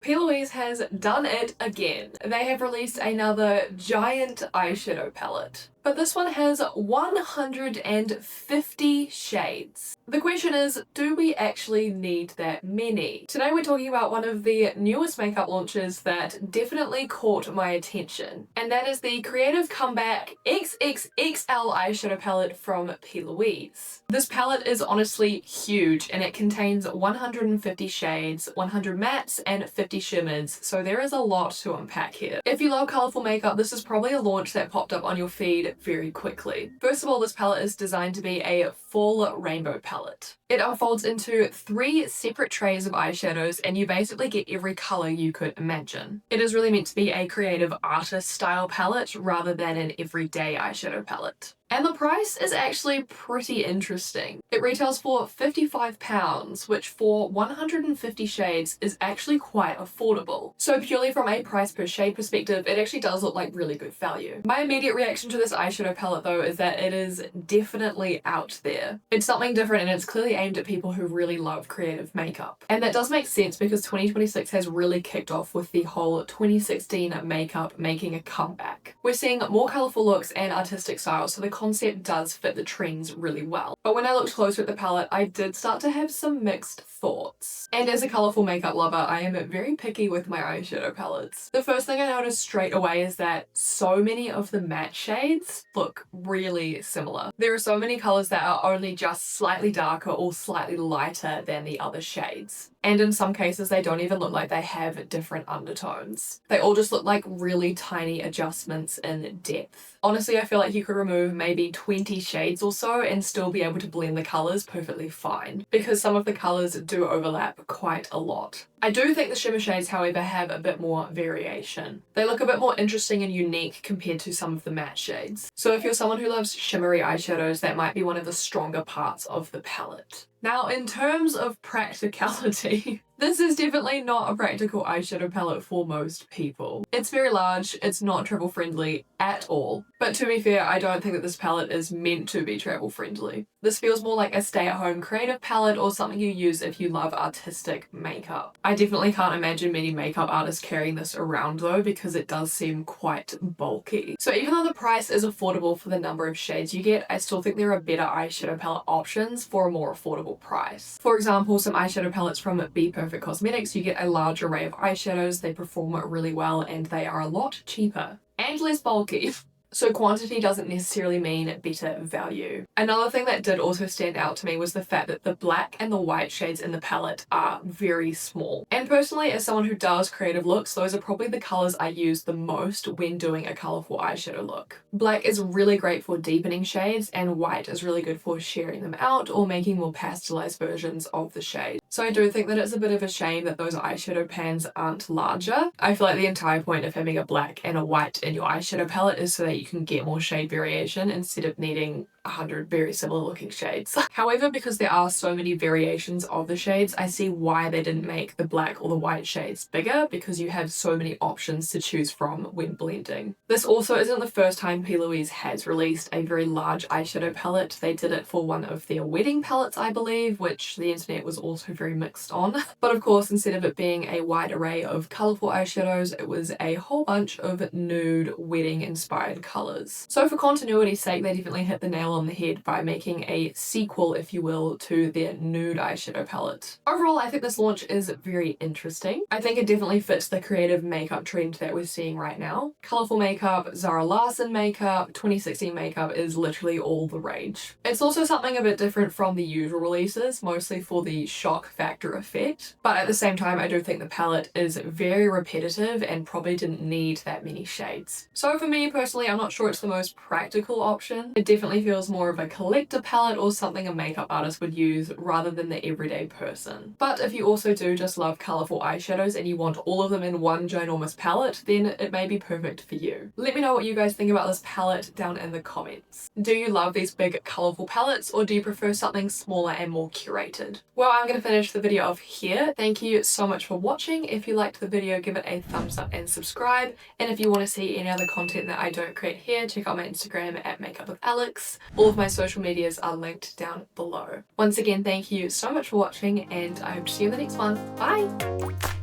P.Louise has done it again. They have released another giant eyeshadow palette, but this one has 150 shades. The question is, do we actually need that many? Today we're talking about one of the newest makeup launches that definitely caught my attention, and that is the Creative Comeback XXXL eyeshadow palette from P.Louise. This palette is honestly huge and it contains 150 shades, 100 mattes, and 50 shimmers, so there is a lot to unpack here. If you love colourful makeup, this is probably a launch that popped up on your feed very quickly. First of all, this palette is designed to be a full rainbow palette. It unfolds into 3 separate trays of eyeshadows and you basically get every colour you could imagine. It is really meant to be a creative artist style palette rather than an everyday eyeshadow palette. And the price is actually pretty interesting. It retails for £55, which for 150 shades is actually quite affordable. So purely from a price per shade perspective, it actually does look like really good value. My immediate reaction to this eyeshadow palette though is that it is definitely out there. It's something different and it's clearly aimed at people who really love creative makeup. And that does make sense because 2026 has really kicked off with the whole 2016 makeup making a comeback. We're seeing more colourful looks and artistic styles, so the concept does fit the trends really well. But when I looked closer at the palette, I did start to have some mixed thoughts. And as a colourful makeup lover, I am very picky with my eyeshadow palettes. The first thing I noticed straight away is that so many of the matte shades look really similar. There are so many colours that are only just slightly darker or slightly lighter than the other shades. And in some cases, they don't even look like they have different undertones. They all just look like really tiny adjustments in depth. Honestly, I feel like you could remove maybe 20 shades or so and still be able to blend the colours perfectly fine, because some of the colours do overlap quite a lot. I do think the shimmer shades, however, have a bit more variation. They look a bit more interesting and unique compared to some of the matte shades. So if you're someone who loves shimmery eyeshadows, that might be one of the stronger parts of the palette. Now, in terms of practicality, this is definitely not a practical eyeshadow palette for most people. It's very large, it's not travel friendly at all. But to be fair, I don't think that this palette is meant to be travel friendly. This feels more like a stay-at-home creative palette or something you use if you love artistic makeup. I definitely can't imagine many makeup artists carrying this around though, because it does seem quite bulky. So even though the price is affordable for the number of shades you get, I still think there are better eyeshadow palette options for a more affordable price. For example, some eyeshadow palettes from Be Perfect Cosmetics, you get a large array of eyeshadows, they perform really well, and they are a lot cheaper and less bulky. So quantity doesn't necessarily mean better value. Another thing that did also stand out to me was the fact that the black and the white shades in the palette are very small. And personally, as someone who does creative looks, those are probably the colours I use the most when doing a colourful eyeshadow look. Black is really great for deepening shades and white is really good for sharing them out or making more pastelized versions of the shade. So I do think that it's a bit of a shame that those eyeshadow pans aren't larger. I feel like the entire point of having a black and a white in your eyeshadow palette is so that you can get more shade variation instead of needing 100 very similar looking shades. However, because there are so many variations of the shades, I see why they didn't make the black or the white shades bigger, because you have so many options to choose from when blending. This also isn't the first time P.Louise has released a very large eyeshadow palette. They did it for one of their wedding palettes, I believe, which the internet was also very mixed on. But of course, instead of it being a wide array of colourful eyeshadows, it was a whole bunch of nude wedding inspired colours. So for continuity's sake, they definitely hit the nail on the head by making a sequel, if you will, to their nude eyeshadow palette. Overall, I think this launch is very interesting. I think it definitely fits the creative makeup trend that we're seeing right now. Colourful makeup, Zara Larsson makeup, 2016 makeup is literally all the rage. It's also something a bit different from the usual releases, mostly for the shock factor effect. But at the same time, I do think the palette is very repetitive and probably didn't need that many shades. So for me personally, I'm not sure it's the most practical option. It definitely feels more of a collector palette or something a makeup artist would use rather than the everyday person. But if you also do just love colourful eyeshadows and you want all of them in one ginormous palette, then it may be perfect for you. Let me know what you guys think about this palette down in the comments. Do you love these big colourful palettes, or do you prefer something smaller and more curated? Well, I'm going to finish the video off here. Thank you so much for watching. If you liked the video, give it a thumbs up and subscribe. And if you want to see any other content that I don't create here, check out my Instagram at makeupwithalex. All of my social medias are linked down below. Once again, thank you so much for watching, and I hope to see you in the next one. Bye!